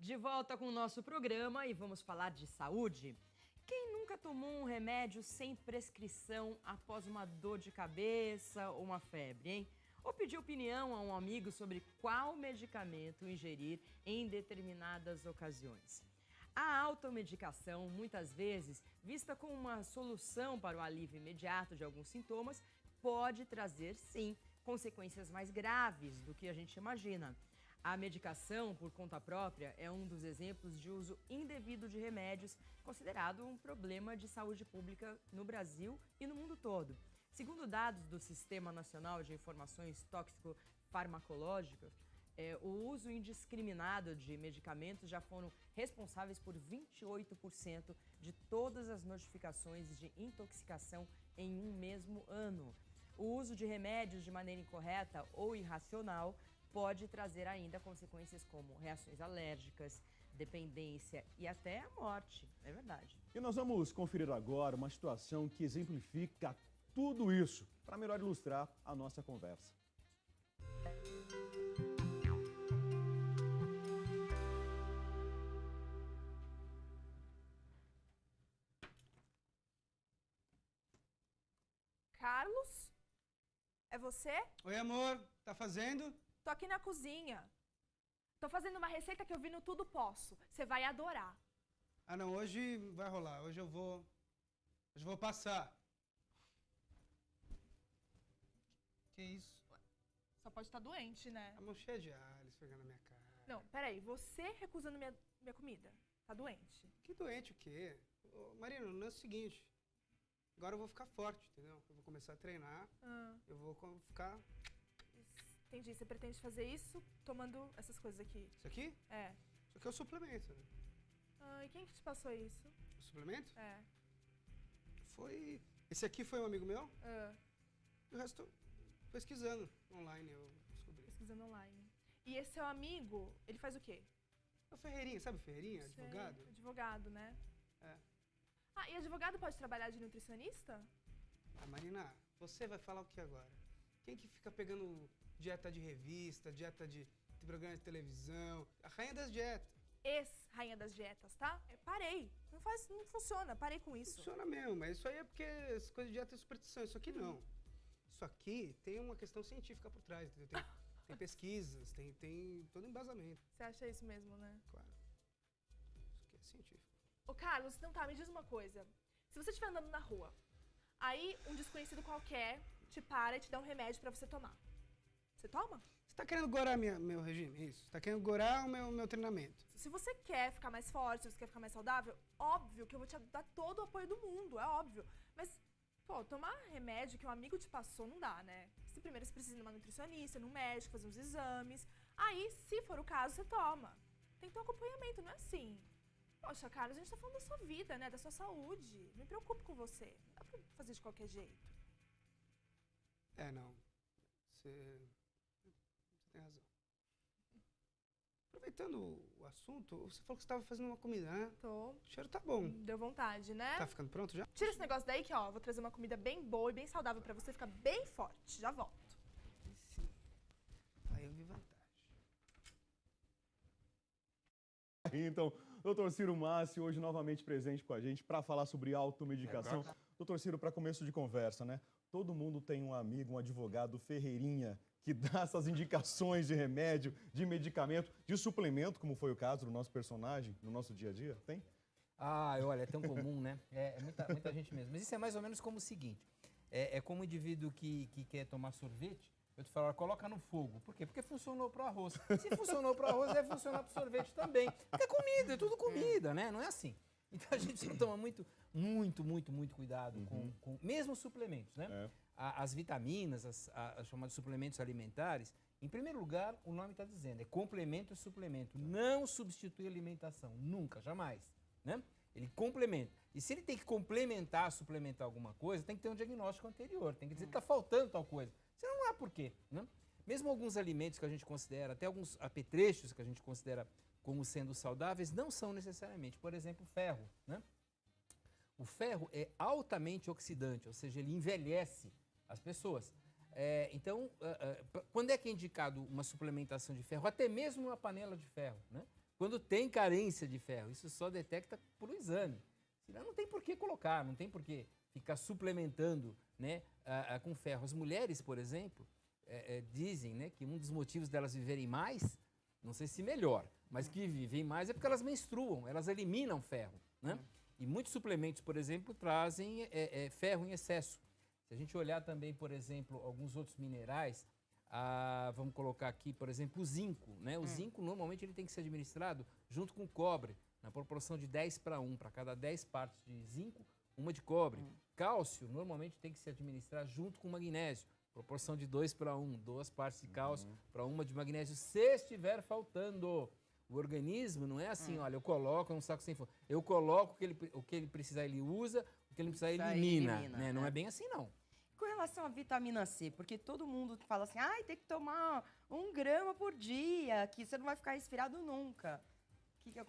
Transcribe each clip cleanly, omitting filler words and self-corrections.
De volta com o nosso programa e vamos falar de saúde. Quem nunca tomou um remédio sem prescrição após uma dor de cabeça ou uma febre, hein? Ou pediu opinião a um amigo sobre qual medicamento ingerir em determinadas ocasiões? A automedicação, muitas vezes vista como uma solução para o alívio imediato de alguns sintomas, pode trazer, sim, consequências mais graves do que a gente imagina. A medicação por conta própria é um dos exemplos de uso indevido de remédios, considerado um problema de saúde pública no Brasil e no mundo todo. Segundo dados do Sistema Nacional de Informações Tóxico-Farmacológicas, o uso indiscriminado de medicamentos já foram responsáveis por 28% de todas as notificações de intoxicação em um mesmo ano. O uso de remédios de maneira incorreta ou irracional pode trazer ainda consequências como reações alérgicas, dependência e até a morte, é verdade. E nós vamos conferir agora uma situação que exemplifica tudo isso, para melhor ilustrar a nossa conversa. Carlos? É você? Oi, amor. Tá fazendo? Tô aqui na cozinha. Tô fazendo uma receita que eu vi no Tudo Posso. Você vai adorar. Ah, não. Hoje vai rolar. Hoje eu vou passar. Que isso? Só pode estar doente, né? A mão cheia de alho esfregando na minha cara. Não, peraí. Você recusando minha comida. Tá doente. Que doente o quê? Ô, Marina, o lance é o seguinte. Agora eu vou ficar forte, entendeu? Eu vou começar a treinar. Eu vou ficar... Entendi. Você pretende fazer isso tomando essas coisas aqui? Isso aqui? É. Isso aqui é o suplemento. Né? E quem que te passou isso? O suplemento? É. Foi... Esse aqui foi um amigo meu. Ah, E o resto, pesquisando online, eu descobri. pesquisando online. E esse seu amigo, ele faz o quê? É o Ferreirinha, sabe o Ferreirinha? Sei, Advogado? Advogado, né? É. Ah, e advogado pode trabalhar de nutricionista? Ah, Marina, você vai falar o que agora? Quem que fica pegando dieta de revista, dieta de programa de televisão? A rainha das dietas. Ex-rainha das dietas, tá? Eu parei. Não funciona. Parei com isso. Funciona mesmo, mas isso aí é porque essa coisa de dieta é superstição. Isso aqui não. Isso aqui tem uma questão científica por trás, entendeu? Tem pesquisas, tem todo embasamento. Você acha isso mesmo, né? Claro. Isso aqui é científico. Ô, Carlos, então tá, me diz uma coisa. Se você estiver andando na rua, aí um desconhecido qualquer te para e te dá um remédio pra você tomar. Você toma? Você tá querendo gorar meu regime, é isso? Você tá querendo gorar o meu treinamento? Se você quer ficar mais forte, se você quer ficar mais saudável, óbvio que eu vou te dar todo o apoio do mundo, é óbvio. Mas, pô, tomar remédio que um amigo te passou não dá, né? Primeiro você precisa ir numa nutricionista, num médico, fazer uns exames. Aí, se for o caso, você toma. Tem que ter um acompanhamento, não é assim. Poxa, Carlos, a gente tá falando da sua vida, né? Da sua saúde. Me preocupo com você. Não dá pra fazer de qualquer jeito. É, não. Você tem razão. Aproveitando o assunto, você falou que você estava fazendo uma comida, né? Tô. O cheiro tá bom. Deu vontade, né? Tá ficando pronto já? Tira esse negócio daí que, ó, vou trazer uma comida bem boa e bem saudável pra você ficar bem forte. Já volto. Sim. Aí eu vi vantagem. Então, doutor Ciro Massi, hoje novamente presente com a gente para falar sobre automedicação. Doutor Ciro, para começo de conversa, né? Todo mundo tem um amigo, um advogado Ferreirinha, que dá essas indicações de remédio, de medicamento, de suplemento, como foi o caso do nosso personagem, no nosso dia a dia. Tem? Ah, olha, é tão comum, né? É muita gente mesmo. Mas isso é mais ou menos como o seguinte. É como o indivíduo que quer tomar sorvete, eu te falo, coloca no fogo. Por quê? Porque funcionou pro arroz. Se funcionou pro arroz, deve funcionar pro sorvete também. Porque é comida, é tudo comida, né? Não é assim. Então a gente precisa tomar muito cuidado com mesmo os suplementos, né? As vitaminas, as chamadas suplementos alimentares, em primeiro lugar, o nome está dizendo, é complemento e suplemento. Não substitui alimentação, nunca, jamais, né? Ele complementa. E se ele tem que complementar, suplementar alguma coisa, tem que ter um diagnóstico anterior, tem que dizer que está faltando tal coisa. Senão não há porquê, né? Mesmo alguns alimentos que a gente considera, até alguns apetrechos que a gente considera como sendo saudáveis, não são necessariamente. Por exemplo, o ferro, né? O ferro é altamente oxidante, ou seja, ele envelhece as pessoas. Então, quando é que é indicado uma suplementação de ferro? Até mesmo uma panela de ferro, né? quando tem carência de ferro. Isso só detecta por um exame. Senão não tem por que colocar, não tem por que ficar suplementando, né, com ferro. As mulheres, por exemplo, dizem, né, que um dos motivos delas viverem mais, não sei se melhor, mas que vivem mais é porque elas menstruam, elas eliminam ferro, né? E muitos suplementos, por exemplo, trazem ferro em excesso. Se a gente olhar também, por exemplo, alguns outros minerais, vamos colocar aqui, por exemplo, o zinco, né? O zinco, normalmente, ele tem que ser administrado junto com o cobre, na proporção de 10:1. Para cada 10 partes de zinco, uma de cobre. Cálcio, normalmente, tem que se administrar junto com o magnésio, proporção de 2:1, 2 partes de cálcio para uma de magnésio, se estiver faltando. O organismo não é assim, olha, eu coloco um saco sem fundo. Eu coloco o que ele precisar, ele usa, o que ele precisar, ele elimina. Né? Não é bem assim, não. Com relação à vitamina C, porque todo mundo fala assim, tem que tomar 1 grama por dia, que você não vai ficar resfriado nunca.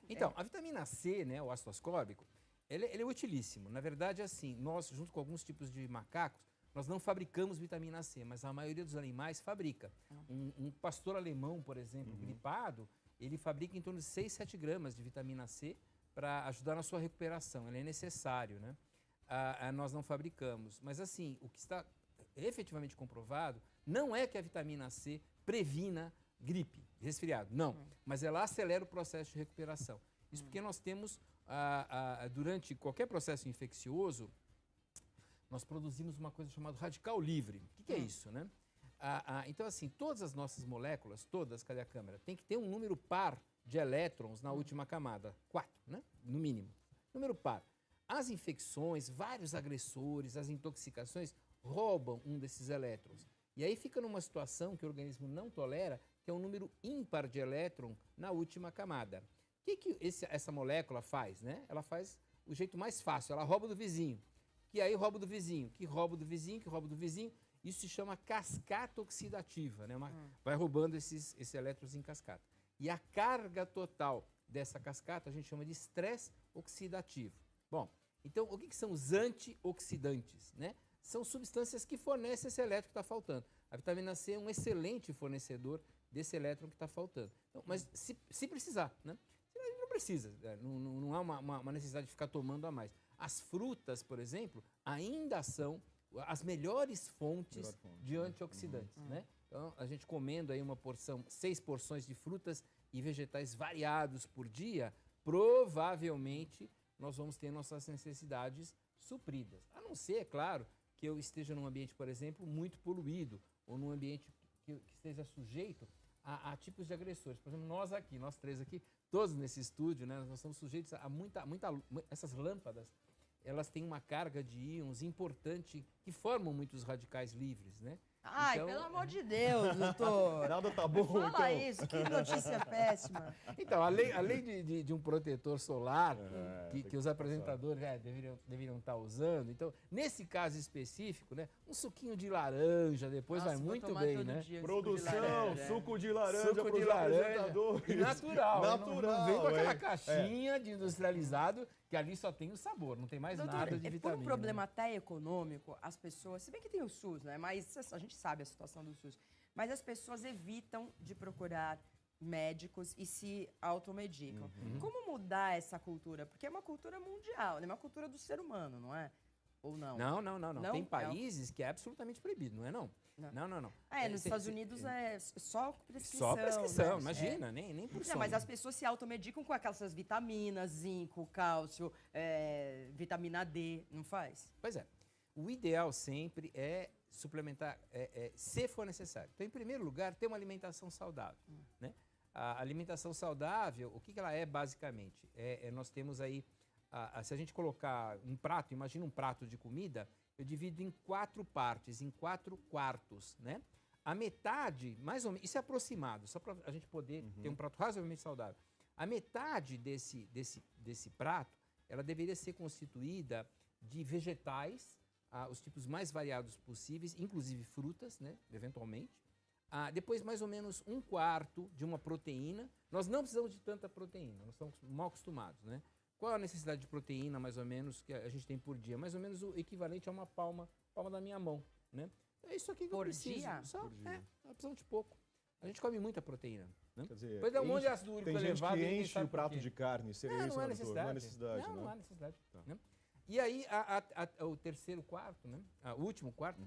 Então, a vitamina C, né, o ácido ascórbico, ele é utilíssimo. Na verdade, assim, nós, junto com alguns tipos de macacos, nós não fabricamos vitamina C, mas a maioria dos animais fabrica. Um pastor alemão, por exemplo, gripado, ele fabrica em torno de 6, 7 gramas de vitamina C para ajudar na sua recuperação. Ele é necessário, né? Nós não fabricamos. Mas, assim, o que está efetivamente comprovado não é que a vitamina C previna gripe, resfriado, não. Mas ela acelera o processo de recuperação. Isso porque nós temos, durante qualquer processo infeccioso, nós produzimos uma coisa chamada radical livre. O que é isso, né? Então, assim, todas as nossas moléculas, todas, cadê a câmera? Tem que ter um número par de elétrons na última camada. 4, né? No mínimo. Número par. As infecções, vários agressores, as intoxicações roubam um desses elétrons. E aí fica numa situação que o organismo não tolera, que é um número ímpar de elétron na última camada. O que essa molécula faz, né? Ela faz o jeito mais fácil, ela rouba do vizinho. Que aí rouba do vizinho, que rouba do vizinho, que rouba do vizinho. Isso se chama cascata oxidativa, né? Vai roubando esses elétrons em cascata. E a carga total dessa cascata a gente chama de estresse oxidativo. Bom, então o que são os antioxidantes, né? São substâncias que fornecem esse elétron que está faltando. A vitamina C é um excelente fornecedor desse elétron que está faltando. Então, mas se precisar, né? Não precisa, não há uma necessidade de ficar tomando a mais. As frutas, por exemplo, ainda são as melhores fontes de antioxidantes, né? Então, a gente comendo aí 6 porções de frutas e vegetais variados por dia, provavelmente nós vamos ter nossas necessidades supridas. A não ser, é claro, que eu esteja num ambiente, por exemplo, muito poluído, ou num ambiente que esteja sujeito a tipos de agressores. Por exemplo, nós 3 aqui, todos nesse estúdio, né, nós estamos sujeitos a essas lâmpadas, elas têm uma carga de íons importante que formam muitos radicais livres, né? Então, pelo amor de Deus, doutor. Nada tá bom, Fala isso, que notícia péssima. Então, além de um protetor solar que os apresentadores deveriam estar usando, então, nesse caso específico, né, um suquinho de laranja depois vai muito bem, né? Produção, suco de laranja Suco de laranja. E natural. Não vem com aquela caixinha de industrializado que ali só tem o sabor, não tem mais nada de vitamina. Por um problema até econômico, as pessoas, se bem que tem o SUS, né? Mas a gente sabe a situação do SUS, mas as pessoas evitam de procurar médicos e se automedicam. Como mudar essa cultura? Porque é uma cultura mundial, né? É uma cultura do ser humano, não é? Ou não? Não. Tem países que é absolutamente proibido, não é não? Não. Nos Estados Unidos é só prescrição. Só prescrição, né? imagina, nem por som. Mas as pessoas se automedicam com aquelas vitaminas, zinco, cálcio, vitamina D, não faz? Pois é. O ideal sempre é suplementar, se for necessário. Então, em primeiro lugar, ter uma alimentação saudável, né? A alimentação saudável, o que ela é basicamente? Nós temos aí, se a gente colocar um prato, imagina um prato de comida, eu divido em 4 partes, em 4 quartos, né? A metade, mais ou menos, isso é aproximado, só para a gente poder ter um prato razoavelmente saudável. A metade desse prato, ela deveria ser constituída de vegetais, os tipos mais variados possíveis, inclusive frutas, né? Eventualmente. Depois, mais ou menos 1/4 de uma proteína. Nós não precisamos de tanta proteína, nós estamos mal acostumados, né? Qual a necessidade de proteína, mais ou menos, que a gente tem por dia? Mais ou menos o equivalente a uma palma da minha mão, né? É isso aqui que eu preciso. Dia? Só, nós precisamos de pouco. A gente come muita proteína. Né? Quer dizer, Depois dá um monte de ácido úrico tem gente elevado. que e ninguém enche sabe o por prato quê. de carne, seria isso, Não é né, doutor? necessidade. Não é necessidade, Não, né? não há necessidade. Tá. Né? E aí, o terceiro quarto, né? O último quarto,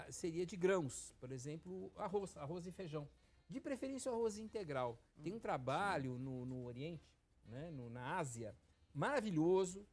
seria de grãos. Por exemplo, arroz e feijão. De preferência, o arroz integral. Tem um trabalho no Oriente, né? Na Ásia, maravilhoso,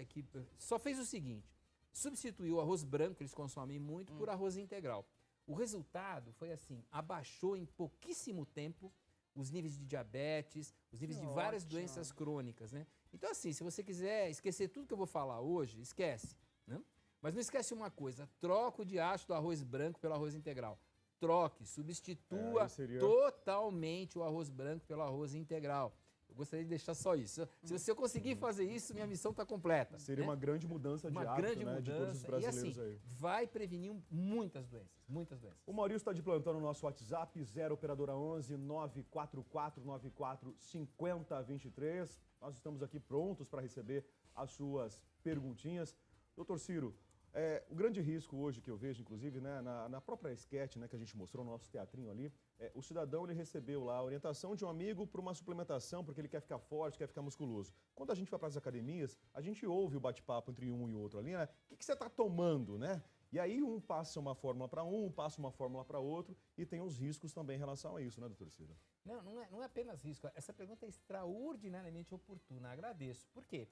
que só fez o seguinte: substituiu o arroz branco, que eles consomem muito, por arroz integral. O resultado foi assim, abaixou em pouquíssimo tempo os níveis de diabetes, os níveis de várias ótimo. doenças crônicas, né? Então, assim, se você quiser esquecer tudo que eu vou falar hoje, esquece, né? Mas não esquece uma coisa: troca o diacho do arroz branco pelo arroz integral. Troque, substitua aí seria- totalmente o arroz branco pelo arroz integral. Eu gostaria de deixar só isso. Se eu conseguir fazer isso, minha missão está completa. Seria né? uma grande mudança de Uma hábito, grande né, de todos os mudança. E brasileiros assim, aí. vai prevenir muitas doenças, muitas doenças. O Maurício está de plantão no nosso WhatsApp, 0 operadora 11 94494 5023. Nós estamos aqui prontos para receber as suas perguntinhas. Doutor Ciro, o grande risco hoje que eu vejo, inclusive, né, na própria esquete, né, que a gente mostrou no nosso teatrinho ali, o cidadão ele recebeu lá a orientação de um amigo para uma suplementação, porque ele quer ficar forte, quer ficar musculoso. Quando a gente vai para as academias, a gente ouve o bate-papo entre um e outro ali, né? O que você está tomando, né? E aí um passa uma fórmula para um, passa uma fórmula para outro, e tem os riscos também em relação a isso, né, doutor Ciro? Não é apenas risco. Essa pergunta é extraordinariamente oportuna. Agradeço. Por quê?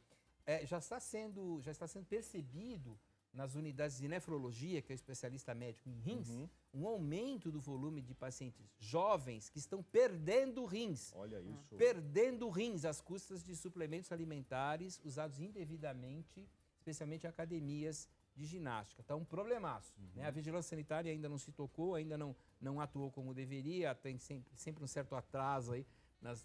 Já está sendo percebido nas unidades de nefrologia, que é o especialista médico em rins, um aumento do volume de pacientes jovens que estão perdendo rins. Olha isso. Perdendo rins às custas de suplementos alimentares usados indevidamente, especialmente em academias de ginástica. Então, um problemaço. Né? A vigilância sanitária ainda não se tocou, ainda não atuou como deveria, tem sempre um certo atraso aí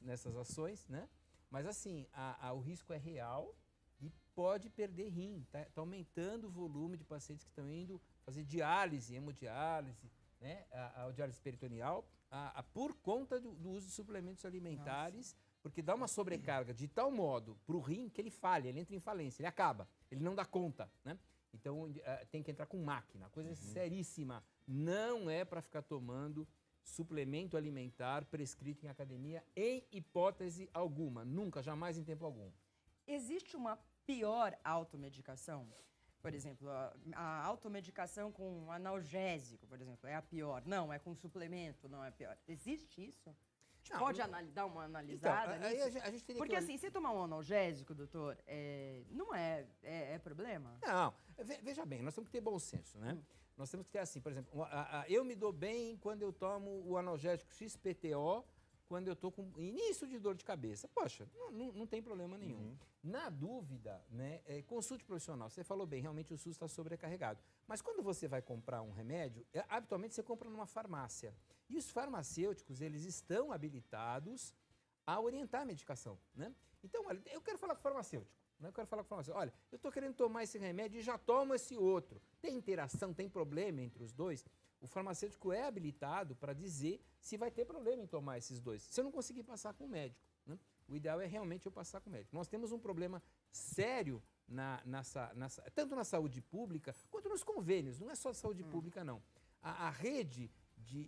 nessas ações, né? Mas assim, o risco é real e pode perder rim. Tá aumentando o volume de pacientes que estão indo fazer diálise, hemodiálise, né? A diálise peritoneal, por conta do uso de suplementos alimentares, porque dá uma sobrecarga de tal modo para o rim que ele falha, ele entra em falência, ele acaba, ele não dá conta, né? Então, tem que entrar com máquina, coisa seríssima. Não é para ficar tomando suplemento alimentar prescrito em academia em hipótese alguma, nunca, jamais em tempo algum. Existe uma pior automedicação? Por exemplo, a automedicação com analgésico, por exemplo, é a pior. Não, é com suplemento, não é pior. Existe isso? A gente Não, pode dar uma analisada Então, aí nisso? a gente teria Porque que assim, se tomar um analgésico, doutor, não é problema? Não, veja bem, nós temos que ter bom senso, né? Nós temos que ter assim, por exemplo, eu me dou bem quando eu tomo o analgésico XPTO, quando eu estou com início de dor de cabeça. Poxa, não tem problema nenhum. Na dúvida, né, consulte profissional. Você falou bem, realmente o SUS está sobrecarregado. Mas quando você vai comprar um remédio, habitualmente você compra numa farmácia. E os farmacêuticos, eles estão habilitados a orientar a medicação, né? Então, olha, eu quero falar com o farmacêutico. Eu quero falar com o farmacêutico. Olha, eu estou querendo tomar esse remédio e já tomo esse outro. Tem interação, tem problema entre os dois? O farmacêutico é habilitado para dizer se vai ter problema em tomar esses dois. Se eu não conseguir passar com o médico, né? O ideal é realmente eu passar com o médico. Nós temos um problema sério tanto na saúde pública quanto nos convênios. Não é só saúde pública, não. A rede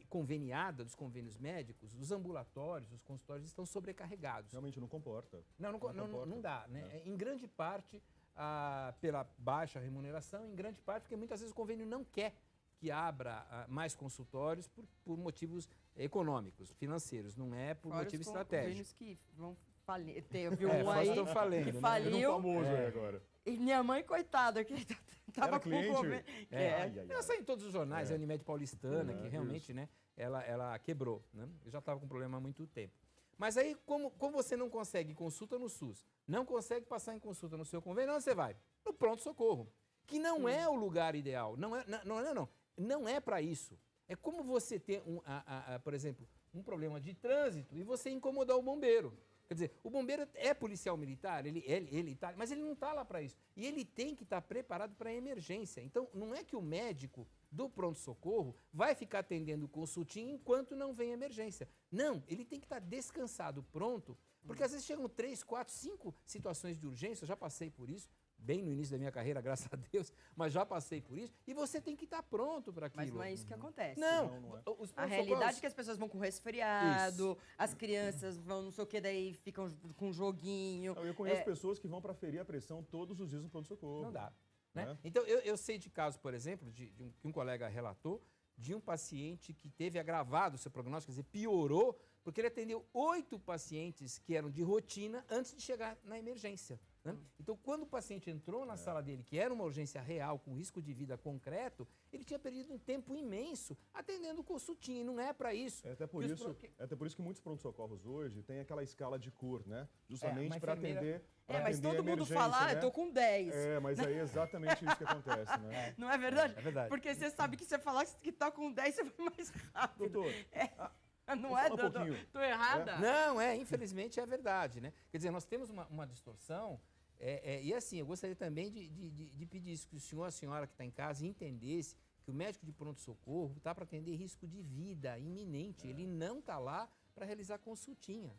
conveniada dos convênios médicos, os ambulatórios, os consultórios estão sobrecarregados. Realmente não comporta. Não dá. Né? Em grande parte pela baixa remuneração, em grande parte porque muitas vezes o convênio não quer que abra mais consultórios por motivos econômicos, financeiros, não é por motivo estratégico. Os que vão falir. Teve É, um aí estão falando, que né? faliu. Teve um famoso aí agora. E minha mãe, coitada, que tava Era com cliente? o convênio. Ela saiu em todos os jornais, a Unimed Paulistana, que realmente, isso. né, ela quebrou, né? Eu já estava com problema há muito tempo. Mas aí, como você não consegue consulta no SUS, não consegue passar em consulta no seu convênio, onde você vai? No pronto-socorro, que não é o lugar ideal, não é para isso. É como você ter, por exemplo, um problema de trânsito e você incomodar o bombeiro. Quer dizer, o bombeiro é policial militar, ele tá, mas ele não está lá para isso. E ele tem que estar preparado para a emergência. Então, não é que o médico do pronto-socorro vai ficar atendendo o consultinho enquanto não vem emergência. Não, ele tem que estar descansado, pronto, porque às vezes chegam 3, 4, 5 situações de urgência, eu já passei por isso, bem no início da minha carreira, graças a Deus, mas já passei por isso, e você tem que estar pronto para aquilo. Mas não é isso que acontece. Não, é. os A realidade é que as pessoas vão com resfriado, as crianças vão não sei o que, daí ficam com joguinho. Eu conheço pessoas que vão para ferir a pressão todos os dias no pronto-socorro. Não dá. Né? É. Então, eu sei de casos, por exemplo, que um colega relatou, de um paciente que teve agravado o seu prognóstico, quer dizer, piorou, porque ele atendeu 8 pacientes que eram de rotina antes de chegar na emergência. Né? Então, quando o paciente entrou na sala dele, que era uma urgência real, com risco de vida concreto, ele tinha perdido um tempo imenso atendendo consultinha, e não é para isso. É até por isso que muitos pronto-socorros hoje têm aquela escala de cor, né? Justamente para atender. Mas todo mundo emergência, fala, né? eu tô com 10. Mas aí é exatamente isso que acontece, né? Não é verdade? É verdade. Porque você sabe que você falar que tá com 10, você vai mais rápido. Doutor, Não é, fala um pouquinho. Tô errada? Não, infelizmente é verdade, né? Quer dizer, nós temos uma distorção, e assim, eu gostaria também de pedir isso, que o senhor, a senhora que está em casa entendesse que o médico de pronto-socorro está para atender risco de vida iminente, ele não está lá para realizar consultinha.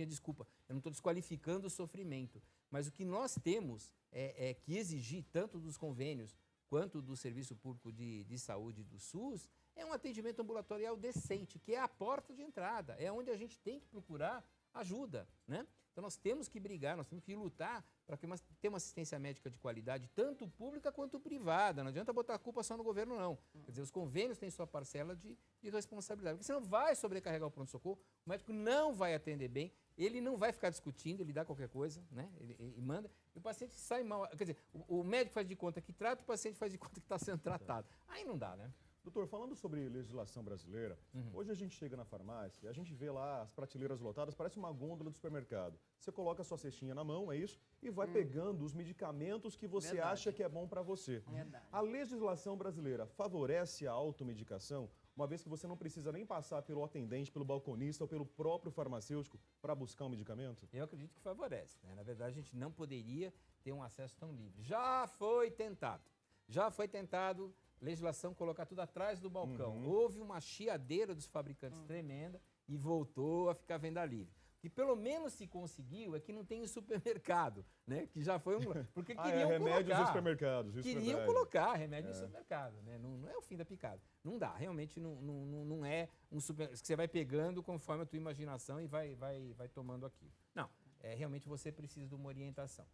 Desculpa, eu não estou desqualificando o sofrimento, mas o que nós temos é que exigir, tanto dos convênios quanto do Serviço Público de Saúde do SUS, é um atendimento ambulatorial decente, que é a porta de entrada, é onde a gente tem que procurar ajuda, né? Então nós temos que brigar, nós temos que lutar para ter uma assistência médica de qualidade, tanto pública quanto privada. Não adianta botar a culpa só no governo, não. Quer dizer, os convênios têm sua parcela de responsabilidade, porque senão vai sobrecarregar o pronto-socorro, o médico não vai atender bem, ele não vai ficar discutindo, ele dá qualquer coisa, né? Ele manda, e o paciente sai mal. Quer dizer, o médico faz de conta que trata, o paciente faz de conta que está sendo tratado. Aí não dá, né? Doutor, falando sobre legislação brasileira, hoje a gente chega na farmácia, a gente vê lá as prateleiras lotadas, parece uma gôndola do supermercado. Você coloca a sua cestinha na mão, é isso? E vai pegando os medicamentos que você acha que é bom para você. Verdade. A legislação brasileira favorece a automedicação, uma vez que você não precisa nem passar pelo atendente, pelo balconista ou pelo próprio farmacêutico para buscar um medicamento? Eu acredito que favorece, né? Na verdade, a gente não poderia ter um acesso tão livre. Já foi tentado legislação colocar tudo atrás do balcão. Houve uma chiadeira dos fabricantes tremenda e voltou a ficar venda livre. O que pelo menos se conseguiu é que não tem em supermercado, né? Que já foi um... Porque queriam remédios colocar. Nos supermercados. Isso Queriam é colocar remédio em supermercado, né? Não é o fim da picada. Não dá, realmente não é um supermercado que você vai pegando conforme a tua imaginação e vai tomando aquilo. Não, realmente você precisa de uma orientação.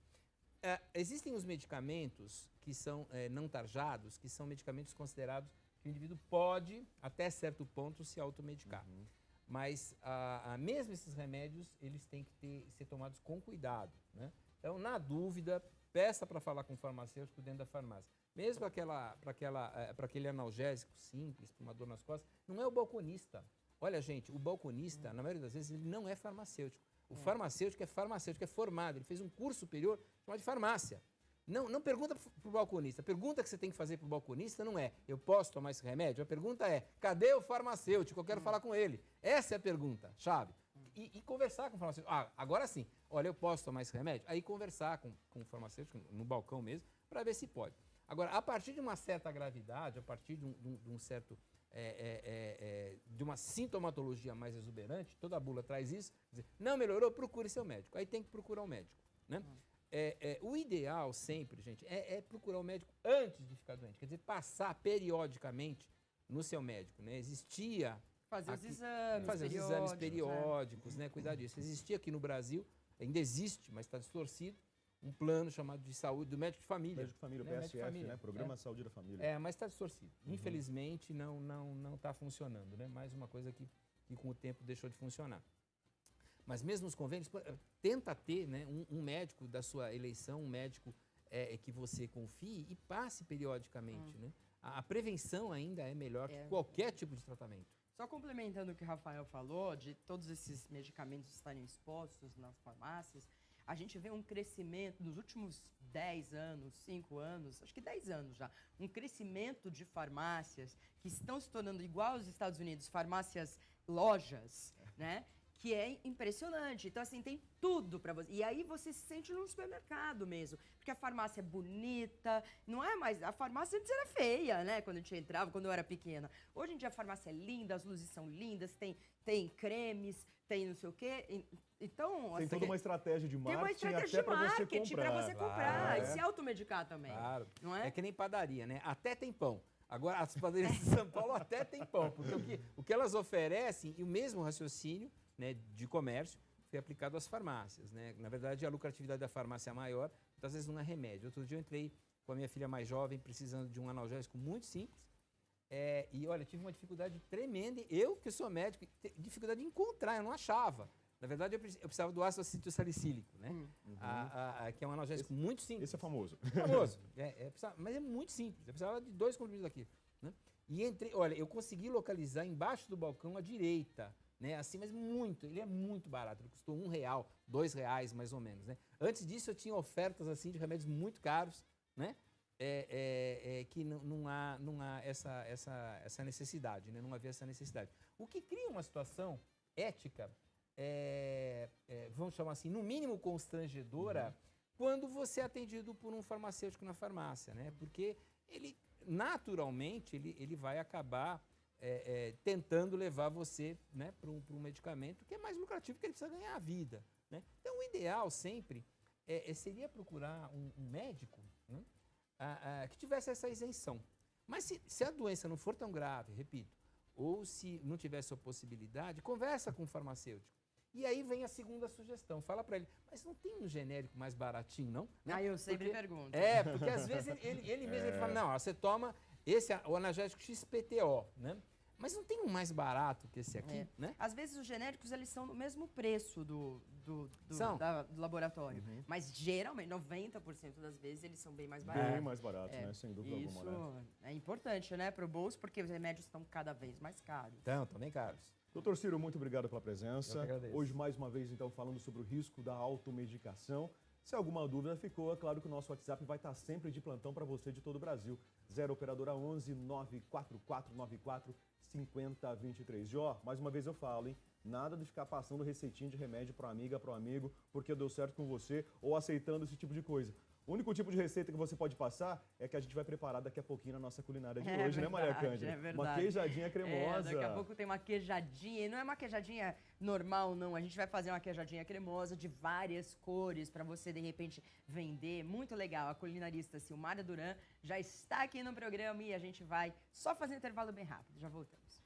Existem os medicamentos que são não tarjados, que são medicamentos considerados que o indivíduo pode, até certo ponto, se automedicar. Mas, mesmo esses remédios, eles têm que ser tomados com cuidado, né? Então, na dúvida, peça para falar com o farmacêutico dentro da farmácia. Mesmo para aquele analgésico simples, para uma dor nas costas, não é o balconista. Olha, gente, o balconista, na maioria das vezes, ele não é farmacêutico. O farmacêutico é formado, ele fez um curso superior chamado de farmácia. Não pergunta para o balconista. A pergunta que você tem que fazer para o balconista não é: eu posso tomar esse remédio? A pergunta é: cadê o farmacêutico? Eu quero falar com ele. Essa é a pergunta, chave. E conversar com o farmacêutico. Agora sim, olha, eu posso tomar esse remédio? Aí conversar com o farmacêutico, no balcão mesmo, para ver se pode. Agora, a partir de uma certa gravidade, a partir de um certo... de uma sintomatologia mais exuberante, toda a bula traz isso, quer dizer, não melhorou, procure seu médico. Aí tem que procurar um médico, né? O ideal sempre, gente, é procurar o médico antes de ficar doente, quer dizer, passar periodicamente no seu médico, né? Existia... Fazer os exames periódicos, né? Cuidar disso. Existia aqui no Brasil, ainda existe, mas está distorcido, um plano chamado de saúde do médico de família. Médico de família, né? PSF, né? Programa de Saúde da Família. Mas está distorcido. Infelizmente, não está funcionando, né? Mais uma coisa que com o tempo deixou de funcionar. Mas mesmo os convênios, tenta ter, né, um médico da sua eleição, um médico que você confie e passe periodicamente, né? A prevenção ainda é melhor que qualquer tipo de tratamento. Só complementando o que o Rafael falou, de todos esses medicamentos estarem expostos nas farmácias, a gente vê um crescimento nos últimos 10 anos, 5 anos, acho que 10 anos já, um crescimento de farmácias que estão se tornando igual aos Estados Unidos, farmácias lojas, né? que é impressionante. Então, assim, tem tudo pra você. E aí você se sente num supermercado mesmo. Porque a farmácia é bonita, não é mais... A farmácia antes era feia, né? Quando a gente entrava, quando eu era pequena. Hoje em dia a farmácia é linda, as luzes são lindas, tem cremes, tem não sei o quê. Então, Tem assim, toda uma estratégia de tem uma marketing estratégia até de para você marketing comprar. pra você comprar Claro, e se automedicar também. Claro. Não é? É que nem padaria, né? Até tem pão. Agora, as padarias de São Paulo até tem pão, porque o que elas oferecem, e o mesmo raciocínio, né, de comércio, foi aplicado às farmácias, né? Na verdade, a lucratividade da farmácia é maior, muitas vezes não é remédio. Outro dia eu entrei com a minha filha mais jovem, precisando de um analgésico muito simples, e olha, tive uma dificuldade tremenda, eu que sou médico, dificuldade de encontrar, eu não achava. Na verdade, eu precisava do ácido acetilsalicílico, né? Que é um analgésico muito simples. Esse é famoso. Famoso. Mas é muito simples. Eu precisava de 2 comprimidos daquilo. Né? E entrei, olha, eu consegui localizar embaixo do balcão à direita, né? Assim, mas muito. Ele é muito barato. Ele custou R$1, R$2 mais ou menos, né? Antes disso, eu tinha ofertas assim de remédios muito caros, né? Que não há essa necessidade, né? Não havia essa necessidade. O que cria uma situação ética, vamos chamar assim, no mínimo constrangedora, quando você é atendido por um farmacêutico na farmácia, né? Porque ele, naturalmente, ele vai acabar tentando levar você, né, para um medicamento que é mais lucrativo, porque ele precisa ganhar a vida, né? Então, o ideal sempre seria procurar um médico, né, que tivesse essa isenção. Mas se a doença não for tão grave, repito, ou se não tiver essa possibilidade, conversa com o farmacêutico. E aí vem a segunda sugestão. Fala para ele, mas não tem um genérico mais baratinho, não? Né? Eu sempre pergunto. Porque às vezes ele mesmo ele fala, não, ó, você toma o analgésico XPTO, né? Mas não tem um mais barato que esse aqui, né? Às vezes os genéricos, eles são do mesmo preço do laboratório. Mas geralmente, 90% das vezes, eles são bem mais baratos. Bem mais baratos, né? Sem dúvida Isso alguma, né? é importante, né, pro bolso, porque os remédios estão cada vez mais caros. Então, também caros. Doutor Ciro, muito obrigado pela presença. Eu que agradeço. Hoje, mais uma vez, então, falando sobre o risco da automedicação. Se alguma dúvida ficou, é claro que o nosso WhatsApp vai estar sempre de plantão para você de todo o Brasil. 0 operadora 11 94494 5023. Jó, mais uma vez eu falo, hein? Nada de ficar passando receitinha de remédio para amiga, para amigo, porque deu certo com você, ou aceitando esse tipo de coisa. O único tipo de receita que você pode passar é que a gente vai preparar daqui a pouquinho na nossa culinária de hoje, né, Maria Cândida? É verdade. Uma queijadinha cremosa. Daqui a pouco tem uma queijadinha, e não é uma queijadinha normal, não. A gente vai fazer uma queijadinha cremosa de várias cores para você, de repente, vender. Muito legal. A culinarista Silmara Duran já está aqui no programa e a gente vai só fazer um intervalo bem rápido. Já voltamos.